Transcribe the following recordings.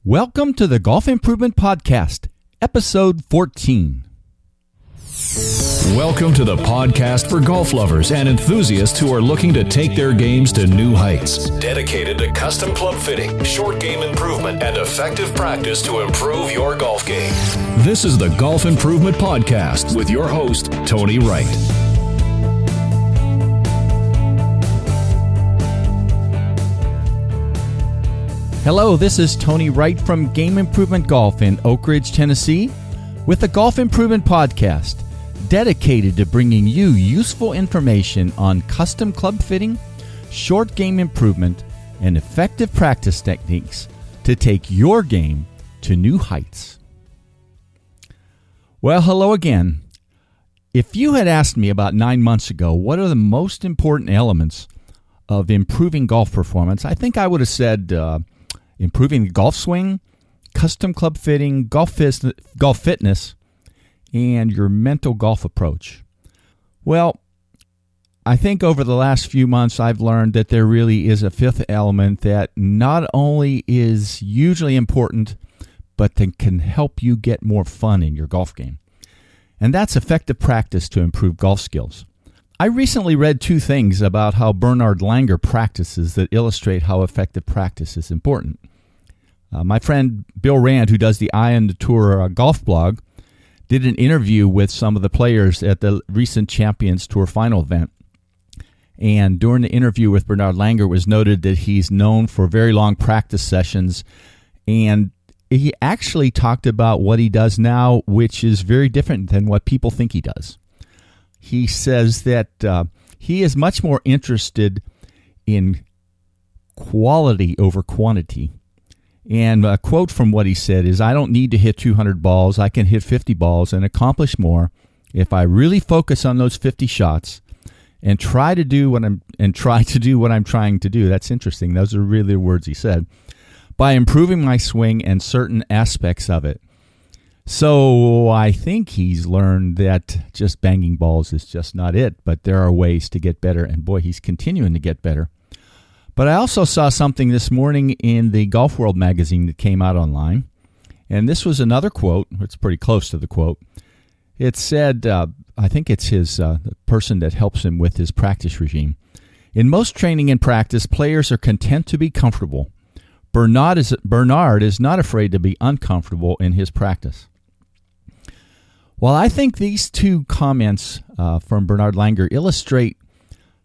Welcome to the Golf Improvement Podcast, Episode 14. Welcome to the podcast for golf lovers and enthusiasts who are looking to take their games to new heights. Dedicated to custom club fitting, short game improvement, and effective practice to improve your golf game. This is the Golf Improvement Podcast with your host, Tony Wright. Hello, this is Tony Wright from Game Improvement Golf in Oak Ridge, Tennessee, with the Golf Improvement Podcast, dedicated to bringing you useful information on custom club fitting, short game improvement, and effective practice techniques to take your game to new heights. Well, hello again. If you had asked me about 9 months ago what are the most important elements of improving golf performance, I think I would have said improving the golf swing, custom club fitting, golf fitness, and your mental golf approach. Well, I think over the last few months I've learned that there really is a fifth element that not only is hugely important, but that can help you get more fun in your golf game. And that's effective practice to improve golf skills. I recently read two things about how Bernard Langer practices that illustrate how effective practice is important. My friend Bill Rand, who does the Eye on the Tour golf blog, did an interview with some of the players at the recent Champions Tour final event. And during the interview with Bernard Langer, it was noted that he's known for very long practice sessions. And he actually talked about what he does now, which is very different than what people think he does. He says that he is much more interested in quality over quantity. And a quote from what he said is, "I don't need to hit 200 balls. I can hit 50 balls and accomplish more if I really focus on those 50 shots and try to do what I'm trying to do." That's interesting. Those are really the words he said. By improving my swing and certain aspects of it. So I think he's learned that just banging balls is just not it, but there are ways to get better, and boy, he's continuing to get better. But I also saw something this morning in the Golf World magazine that came out online, and this was another quote. It's pretty close to the quote. It said, I think it's the person that helps him with his practice regime. "In most training and practice, players are content to be comfortable. Bernard is not afraid to be uncomfortable in his practice." Well, I think these two comments from Bernard Langer illustrate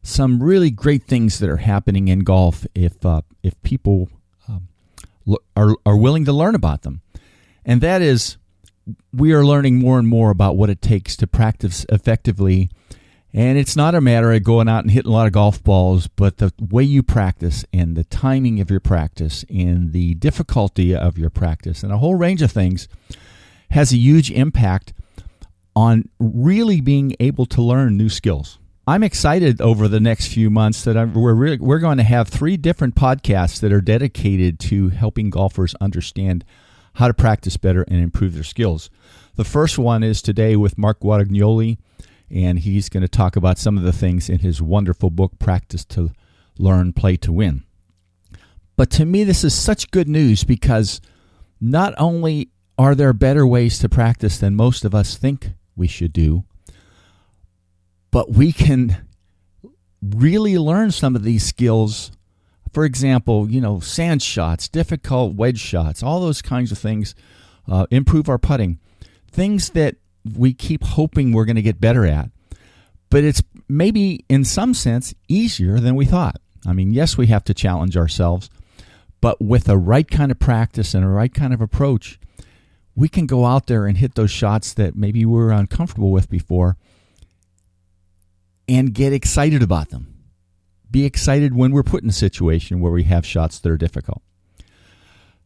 some really great things that are happening in golf if people are willing to learn about them. And that is, we are learning more and more about what it takes to practice effectively. And it's not a matter of going out and hitting a lot of golf balls, but the way you practice and the timing of your practice and the difficulty of your practice and a whole range of things has a huge impact on really being able to learn new skills. I'm excited over the next few months that we're going to have 3 different podcasts that are dedicated to helping golfers understand how to practice better and improve their skills. The first one is today with Mark Guadagnoli, and he's going to talk about some of the things in his wonderful book, Practice to Learn, Play to Win. But to me, this is such good news because not only are there better ways to practice than most of us think we should do, but we can really learn some of these skills. For example, sand shots, difficult wedge shots, all those kinds of things, improve our putting, things that we keep hoping we're going to get better at. But it's maybe in some sense easier than we thought. I mean, yes, we have to challenge ourselves, but with the right kind of practice and a right kind of approach, we can go out there and hit those shots that maybe we were uncomfortable with before and get excited about them. Be excited when we're put in a situation where we have shots that are difficult.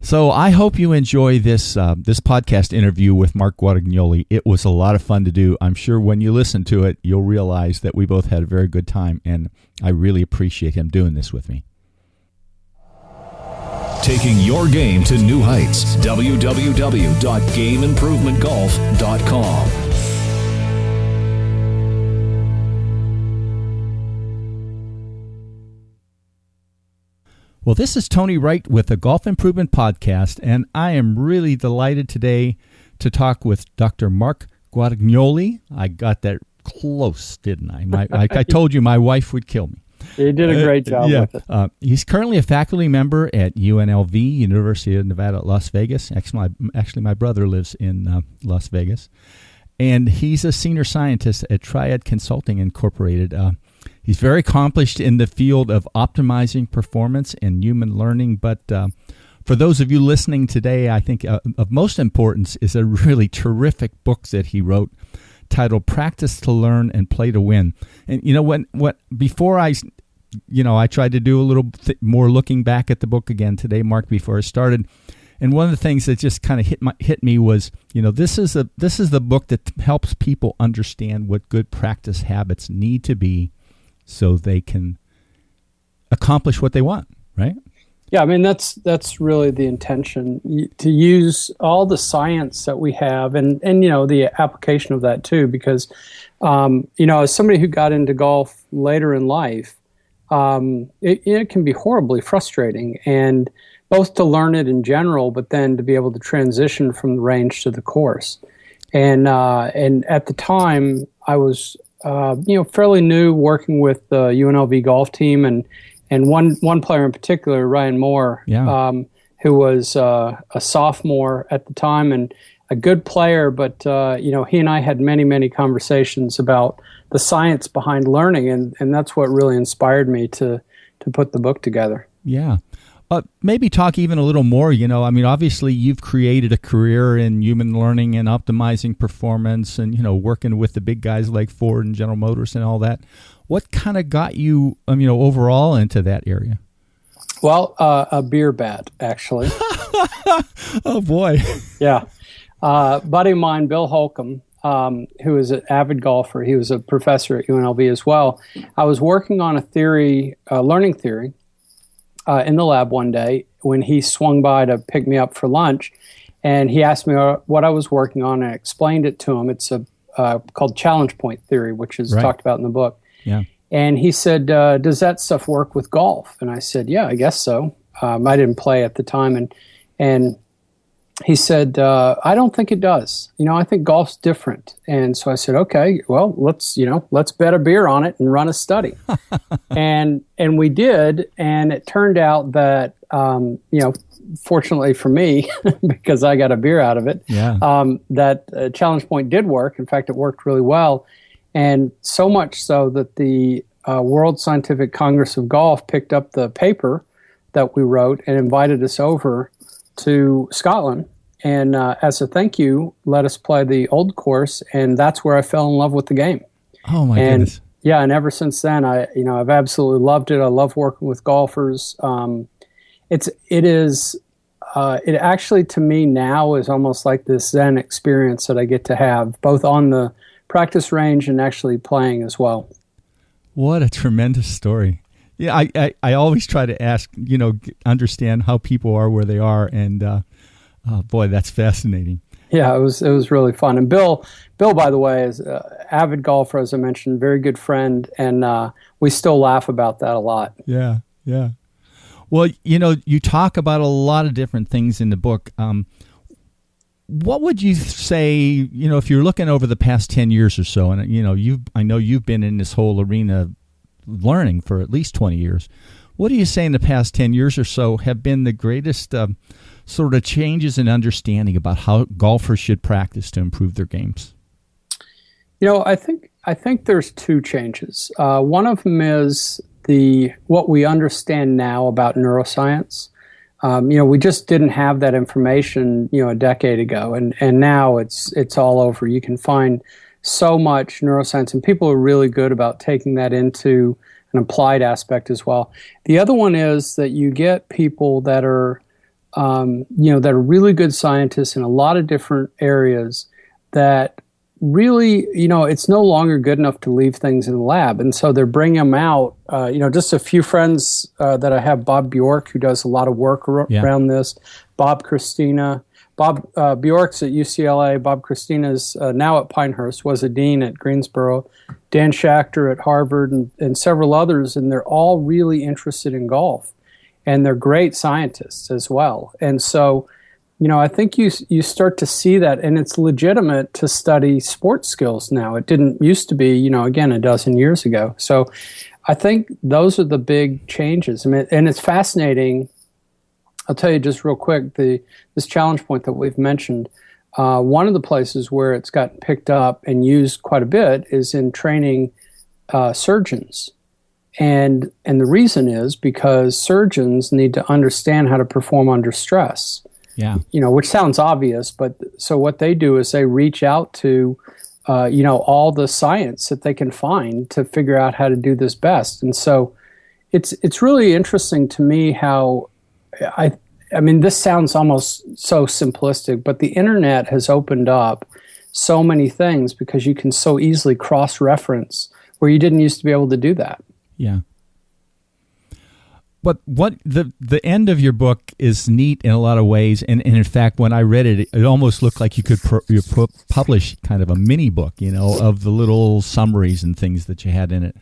So I hope you enjoy this podcast interview with Mark Guadagnoli. It was a lot of fun to do. I'm sure when you listen to it, you'll realize that we both had a very good time, and I really appreciate him doing this with me. Taking your game to new heights. www.gameimprovementgolf.com. Well, this is Tony Wright with the Golf Improvement Podcast, and I am really delighted today to talk with Dr. Mark Guadagnoli. I got that close, didn't I? I told you my wife would kill me. You did a great job with it. He's currently a faculty member at UNLV, University of Nevada, Las Vegas. Actually, my brother lives in Las Vegas. And he's a senior scientist at Triad Consulting Incorporated. He's very accomplished in the field of optimizing performance and human learning. But for those of you listening today, I think of most importance is a really terrific book that he wrote titled Practice to Learn and Play to Win. And, before I tried to do a little more looking back at the book again today, Mark, before I started. And one of the things that just kind of hit me was, this is the book that helps people understand what good practice habits need to be so they can accomplish what they want, right? Yeah, I mean, that's really the intention, to use all the science that we have and the application of that too, because, as somebody who got into golf later in life, it can be horribly frustrating, and both to learn it in general, but then to be able to transition from the range to the course. And at the time, I was fairly new, working with the UNLV golf team, and one player in particular, Ryan Moore, who was a sophomore at the time and a good player, but he and I had many conversations about the science behind learning, and that's what really inspired me to put the book together. Yeah. Maybe talk even a little more, obviously you've created a career in human learning and optimizing performance and, working with the big guys like Ford and General Motors and all that. What kind of got you, overall into that area? Well, a beer bat, actually. Oh, boy. Yeah. Buddy of mine, Bill Holcomb, who is an avid golfer, he was a professor at UNLV as well. I was working on a learning theory, in the lab one day when he swung by to pick me up for lunch, and he asked me what I was working on, and I explained it to him. It's called challenge point theory, which is talked about in the book. Yeah. And he said, does that stuff work with golf? And I said, yeah, I guess so. I didn't play at the time, and he said, I don't think it does. I think golf's different. And so I said, okay, well, let's bet a beer on it and run a study. and we did. And it turned out that, fortunately for me, because I got a beer out of it, that challenge point did work. In fact, it worked really well. And so much so that the World Scientific Congress of Golf picked up the paper that we wrote and invited us over to Scotland, and as a thank you, let us play the old course, and that's where I fell in love with the game. Oh my goodness! Yeah, and ever since then, I've absolutely loved it. I love working with golfers. It actually, to me now, is almost like this Zen experience that I get to have both on the practice range and actually playing as well. What a tremendous story! Yeah, I always try to ask, understand how people are where they are, and oh boy, that's fascinating. Yeah, it was really fun. And Bill, by the way, is an avid golfer, as I mentioned, very good friend, and we still laugh about that a lot. Yeah. Well, you talk about a lot of different things in the book. What would you say, if you're looking over the past 10 years or so, and I know you've been in this whole arena learning for at least 20 years. What do you say in the past 10 years or so have been the greatest sort of changes in understanding about how golfers should practice to improve their games? I think there's two changes. One of them is what we understand now about neuroscience. We just didn't have that information, a decade ago, and now it's all over. You can find so much neuroscience, and people are really good about taking that into an applied aspect as well. The other one is that you get people that are, that are really good scientists in a lot of different areas that really, it's no longer good enough to leave things in the lab. And so they're bringing them out. Just a few friends that I have, Bob Bjork, who does a lot of work around this, Bob Christina. Bob Bjork's at UCLA. Bob Christina's now at Pinehurst, was a dean at Greensboro. Dan Schachter at Harvard, and several others, and they're all really interested in golf. and they're great scientists as well. And so, I think you start to see that, and it's legitimate to study sports skills now. It didn't used to be, again, a dozen years ago. So I think those are the big changes. I mean, and it's fascinating. I'll tell you just real quick, this challenge point that we've mentioned, one of the places where it's gotten picked up and used quite a bit is in training surgeons. And the reason is because surgeons need to understand how to perform under stress. Yeah. Which sounds obvious, but so what they do is they reach out to, all the science that they can find to figure out how to do this best. And so it's really interesting to me how I mean, this sounds almost so simplistic, but the internet has opened up so many things because you can so easily cross-reference where you didn't used to be able to do that. Yeah. But what the end of your book is neat in a lot of ways, and in fact, when I read it, it almost looked like you could publish kind of a mini book, of the little summaries and things that you had in it.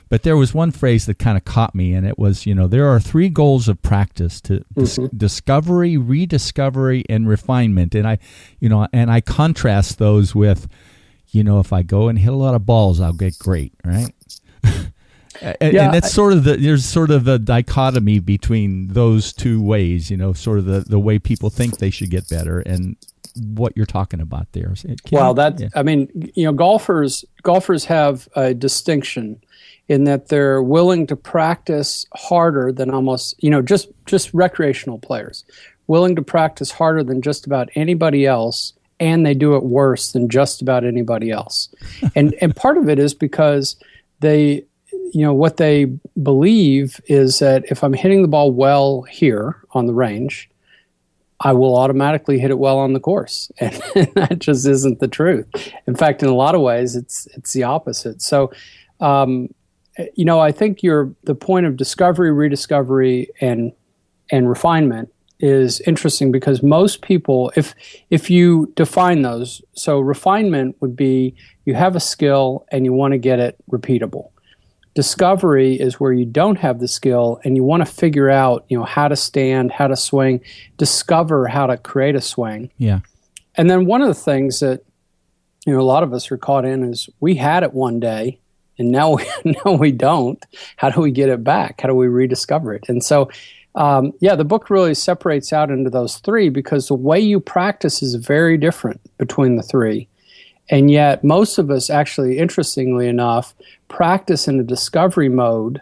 But there was one phrase that kind of caught me, and it was, there are 3 goals of practice: to discovery, rediscovery, and refinement. And I contrast those with, if I go and hit a lot of balls, I'll get great, right? And that's there's sort of a dichotomy between those two ways, sort of the way people think they should get better and what you're talking about there. I mean, golfers have a distinction in that they're willing to practice harder than almost, just recreational players, willing to practice harder than just about anybody else, and they do it worse than just about anybody else. And part of it is because they, what they believe is that if I'm hitting the ball well here on the range, I will automatically hit it well on the course. And that just isn't the truth. In fact, in a lot of ways, it's the opposite. So, I think the point of discovery, rediscovery, and refinement is interesting because most people, if you define those, so refinement would be you have a skill and you want to get it repeatable. Discovery is where you don't have the skill and you want to figure out, how to stand, how to swing, discover how to create a swing. Yeah. And then one of the things that, a lot of us are caught in is we had it one day and now we don't. How do we get it back? How do we rediscover it? And so, the book really separates out into those 3 because the way you practice is very different between the 3. And yet most of us actually, interestingly enough, practice in a discovery mode,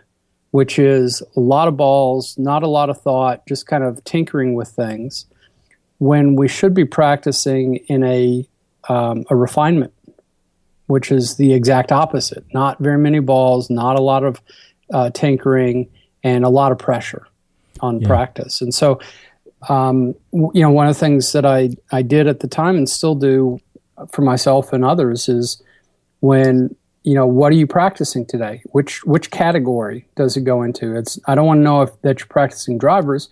which is a lot of balls, not a lot of thought, just kind of tinkering with things, when we should be practicing in a refinement, which is the exact opposite. Not very many balls, not a lot of tinkering, and a lot of pressure on practice. And so, one of the things that I did at the time and still do for myself and others is when, what are you practicing today? Which category does it go into? I don't want to know that you're practicing drivers.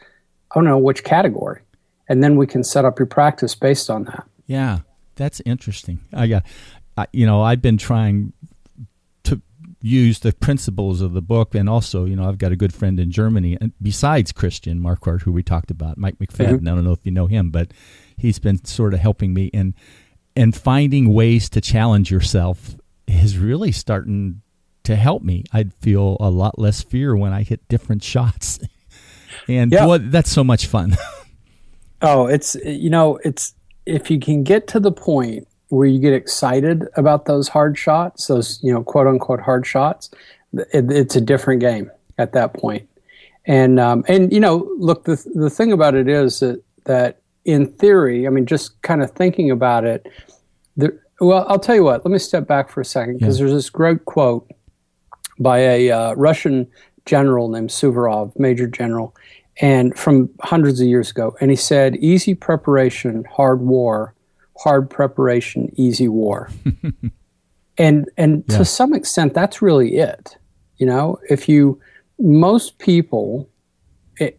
I want to know which category. And then we can set up your practice based on that. Yeah, that's interesting. I've been trying to use the principles of the book, and also, I've got a good friend in Germany, and besides Christian Marquardt, who we talked about, Mike McFadden. I don't know if you know him, but he's been sort of helping me, and finding ways to challenge yourself is really starting to help me. I'd feel a lot less fear when I hit different shots, and boy, that's so much fun. Oh, it's if you can get to the point where you get excited about those hard shots, those, quote unquote hard shots, it's a different game at that point. And look, the thing about it is that in theory, I mean, just kind of thinking about it, well, I'll tell you what, let me step back for a second, because there's this great quote by a Russian general named Suvorov, Major General, and from hundreds of years ago. And he said, easy preparation, hard war, hard preparation, easy war. and to some extent, that's really it. Most people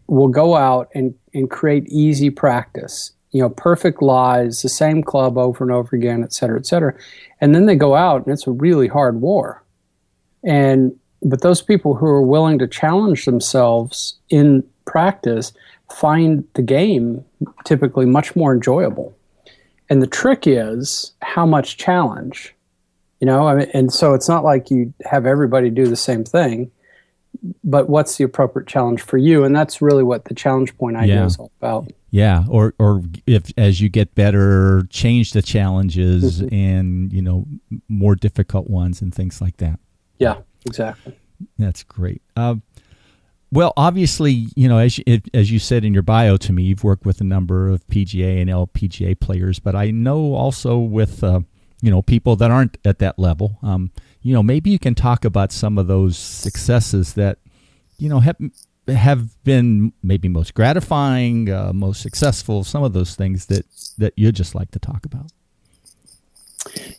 will go out and create easy practice, perfect lies, the same club over and over again, et cetera, et cetera. And then they go out and it's a really hard war. But those people who are willing to challenge themselves in practice find the game typically much more enjoyable. And the trick is how much challenge, and so it's not like you have everybody do the same thing, but what's the appropriate challenge for you? And that's really what the challenge point idea is all about. Yeah, or if as you get better, change the challenges and more difficult ones and things like that. Yeah, exactly. That's great. Well, obviously, as you said in your bio to me, you've worked with a number of PGA and LPGA players, but I know also with people that aren't at that level. Maybe you can talk about some of those successes that have been maybe most gratifying, most successful. Some of those things that you'd just like to talk about.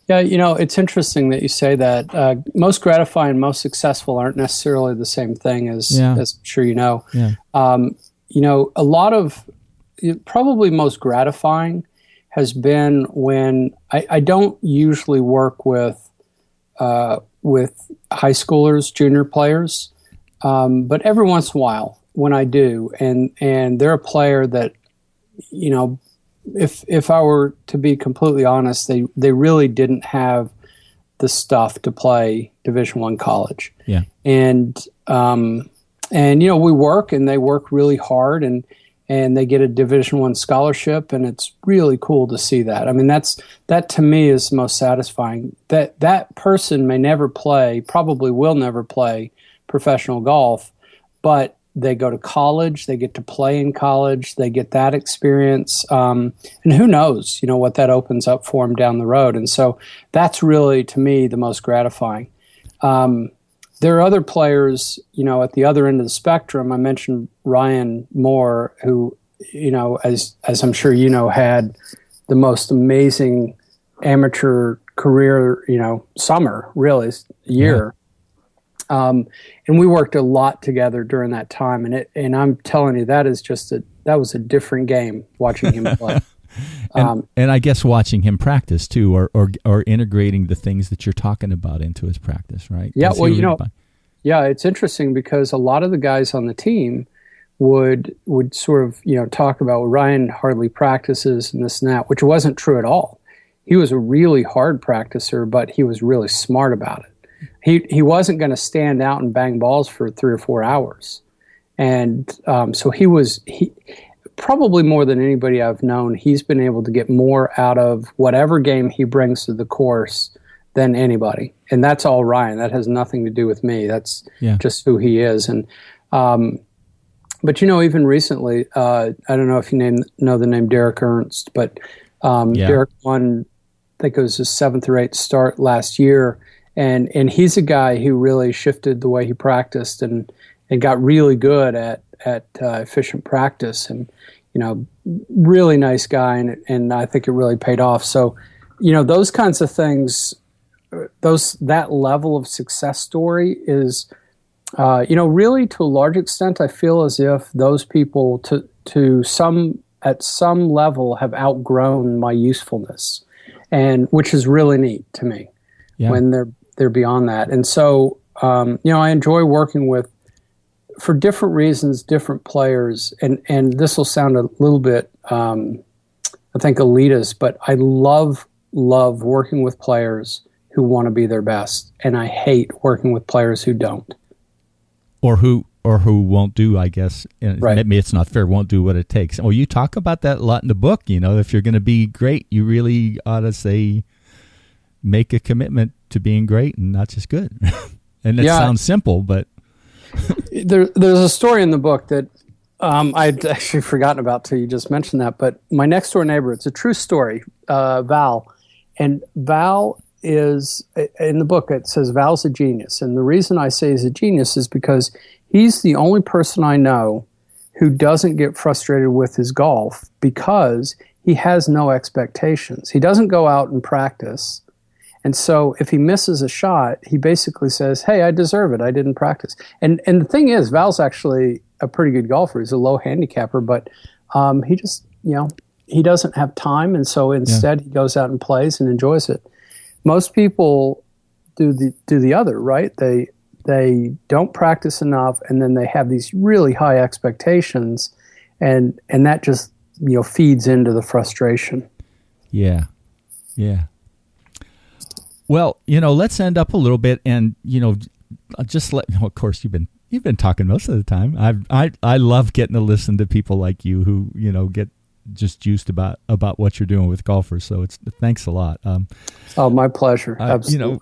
Yeah, it's interesting that you say that. Most gratifying, most successful aren't necessarily the same thing, as I'm sure you know. Yeah. A lot of probably most gratifying has been when I don't usually work with high schoolers, junior players, but every once in a while when I do, and they're a player that if I were to be completely honest, they really didn't have the stuff to play Division I college. Yeah. And we work, and they work really hard, and they get a Division I scholarship, and it's really cool to see that. I mean, that to me is most satisfying. That person may never play, probably will never play professional golf, but they go to college, they get to play in college, they get that experience, and who knows, what that opens up for them down the road. And so that's really, to me, the most gratifying. There are other players, at the other end of the spectrum. I mentioned Ryan Moore, who, as I'm sure had the most amazing amateur career, summer, really, year. Yeah. And we worked a lot together during that time, and I'm telling you, that was a different game watching him play. And I guess watching him practice too, or integrating the things that you're talking about into his practice, right? Yeah, it's interesting because a lot of the guys on the team would sort of talk about, well, Ryan hardly practices and this and that, which wasn't true at all. He was a really hard practicer, but he was really smart about it. He wasn't going to stand out and bang balls for 3 or 4 hours. And so he probably more than anybody I've known, he's been able to get more out of whatever game he brings to the course than anybody. And that's all Ryan. That has nothing to do with me. That's just who he is. And but even recently, I don't know if you know the name Derek Ernst, but Derek won, I think it was his 7th or 8th start last year. And he's a guy who really shifted the way he practiced and got really good at efficient practice, and really nice guy, and I think it really paid off. So those kinds of things, that level of success story is really, to a large extent, I feel as if those people at some level have outgrown my usefulness, and which is really neat to me when they're beyond that. And so, I enjoy working with, for different reasons, different players. And this will sound a little bit, I think, elitist, but I love working with players who want to be their best. And I hate working with players who don't. Or who won't do, I guess. Right. Maybe it's not fair, won't do what it takes. Well, you talk about that a lot in the book. If you're going to be great, you really ought to make a commitment to being great and not just good. And that sounds simple, but there's a story in the book that I'd actually forgotten about till you just mentioned that. But my next door neighbor, it's a true story, Val, and Val is, in the book it says Val's a genius, and the reason I say he's a genius is because he's the only person I know who doesn't get frustrated with his golf because he has no expectations. He doesn't go out and practice. And so if he misses a shot, he basically says, hey, I deserve it. I didn't practice. And the thing is, Val's actually a pretty good golfer. He's a low handicapper, but he just, he doesn't have time. And so instead he goes out and plays and enjoys it. Most people do the other, right? They they don't practice enough, and then they have these really high expectations, and that just feeds into the frustration. Yeah. Well, let's end up a little bit, and just of course you've been talking most of the time. I love getting to listen to people like you who get just juiced about what you're doing with golfers. So thanks a lot. My pleasure. Absolutely.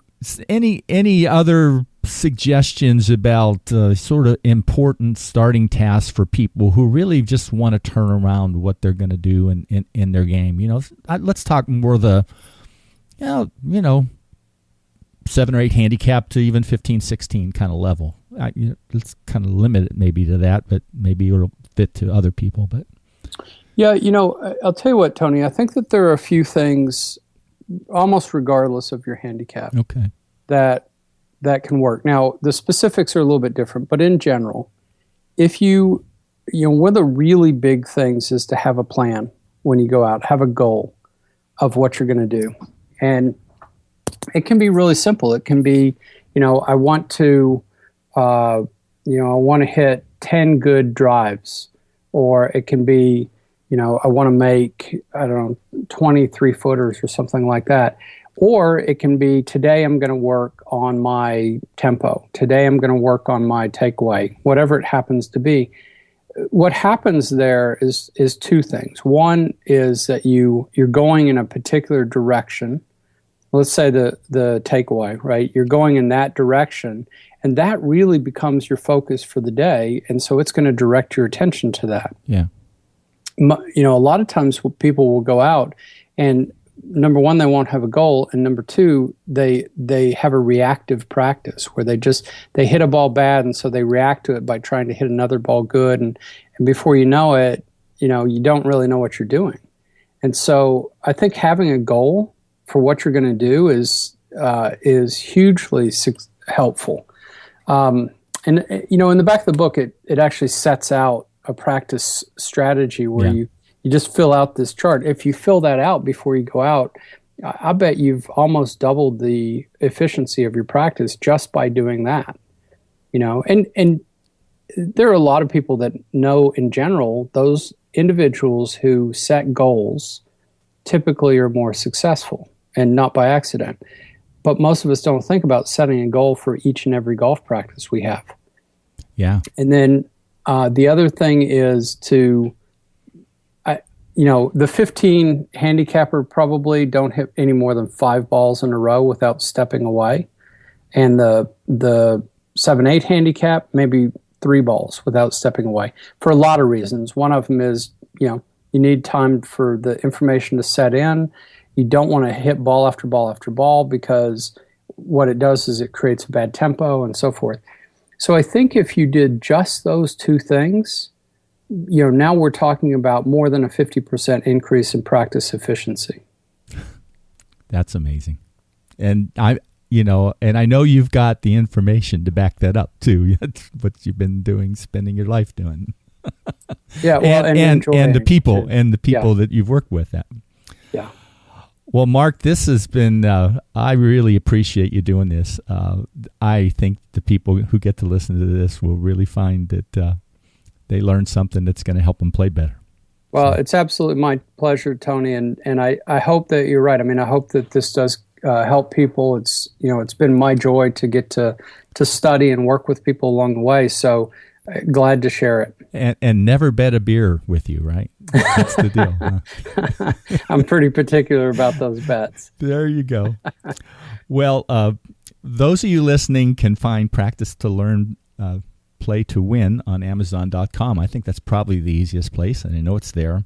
Any other suggestions about sort of important starting tasks for people who really just want to turn around what they're going to do in their game? Let's talk more the 7 or 8 handicap to even 15, 16 kind of level. Let's kind of limit it maybe to that, but maybe it'll fit to other people. But yeah, I'll tell you what, Tony, I think that there are a few things, almost regardless of your handicap, okay, that can work. Now, the specifics are a little bit different, but in general, if one of the really big things is to have a plan when you go out, have a goal of what you're going to do. And it can be really simple. It can be, I want to, I want to hit 10 good drives, or it can be, I want to make, 23 footers or something like that. Or it can be, today I'm going to work on my tempo. Today I'm going to work on my takeaway, whatever it happens to be. What happens there is two things. One is that you're going in a particular direction. Let's say the takeaway, right? You're going in that direction, and that really becomes your focus for the day, and so it's going to direct your attention to that. Yeah. A lot of times people will go out, and number one, they won't have a goal, and number two, they have a reactive practice where they hit a ball bad, and so they react to it by trying to hit another ball good, and before you know it, you don't really know what you're doing. And so I think having a goal for what you're going to do is hugely helpful. And in the back of the book, it actually sets out a practice strategy where you just fill out this chart. If you fill that out before you go out, I bet you've almost doubled the efficiency of your practice just by doing that. And there are a lot of people that know in general those individuals who set goals typically are more successful, and not by accident. But most of us don't think about setting a goal for each and every golf practice we have. Yeah. And then the other thing is the 15 handicapper probably don't hit any more than 5 balls in a row without stepping away. And the 7-8 handicap, maybe 3 balls without stepping away, for a lot of reasons. One of them is, you need time for the information to set in. You don't want to hit ball after ball after ball, because what it does is it creates a bad tempo and so forth. So I think if you did just those two things, now we're talking about more than a 50% increase in practice efficiency. That's amazing. And I know you've got the information to back that up too. That's what you've been doing, spending your life doing. Yeah, well, and the people that you've worked with. Yeah. Well, Mark, this has been, I really appreciate you doing this. I think the people who get to listen to this will really find that they learn something that's going to help them play better. Well, it's absolutely my pleasure, Tony, and I hope that you're right. I mean, I hope that this does help people. It's been my joy to get to study and work with people along the way, so glad to share it. And never bet a beer with you, right? That's the deal. Huh? I'm pretty particular about those bets. There you go. Well, those of you listening can find Practice to Learn, Play to Win on Amazon.com. I think that's probably the easiest place, and I know it's there.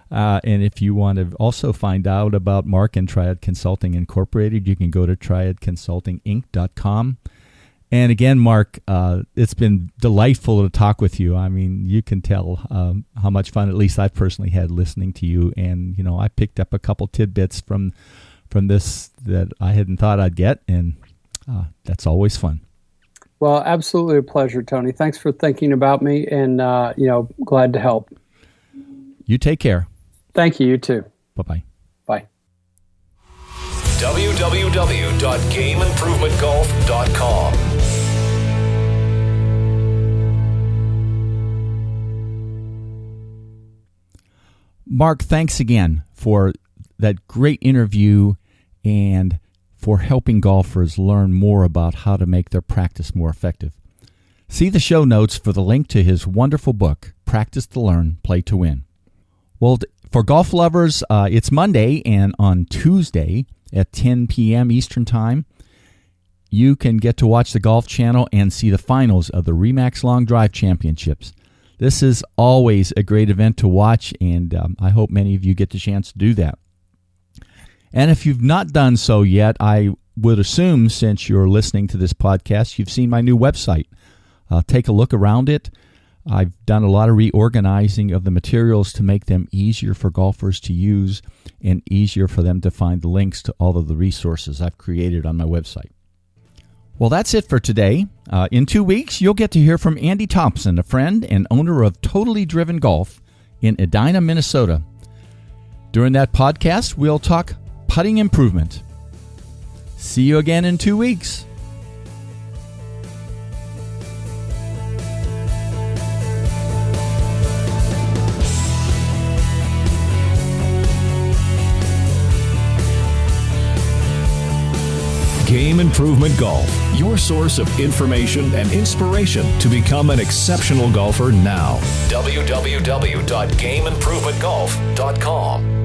And if you want to also find out about Mark and Triad Consulting Incorporated, you can go to triadconsultinginc.com. And again, Mark, it's been delightful to talk with you. I mean, you can tell how much fun, at least I've personally had, listening to you. And, I picked up a couple tidbits from this that I hadn't thought I'd get, and that's always fun. Well, absolutely a pleasure, Tony. Thanks for thinking about me, and, glad to help. You take care. Thank you. You too. Bye-bye. Bye. www.gameimprovementgolf.com Mark, thanks again for that great interview and for helping golfers learn more about how to make their practice more effective. See the show notes for the link to his wonderful book, Practice to Learn, Play to Win. Well, for golf lovers, it's Monday, and on Tuesday at 10 p.m. Eastern Time, you can get to watch the Golf Channel and see the finals of the RE/MAX Long Drive Championships. This is always a great event to watch, and I hope many of you get the chance to do that. And if you've not done so yet, I would assume, since you're listening to this podcast, you've seen my new website. Take a look around it. I've done a lot of reorganizing of the materials to make them easier for golfers to use and easier for them to find the links to all of the resources I've created on my website. Well, that's it for today. In 2 weeks, you'll get to hear from Andy Thompson, a friend and owner of Totally Driven Golf in Edina, Minnesota. During that podcast, we'll talk putting improvement. See you again in 2 weeks. Game Improvement Golf, your source of information and inspiration to become an exceptional golfer now. www.gameimprovementgolf.com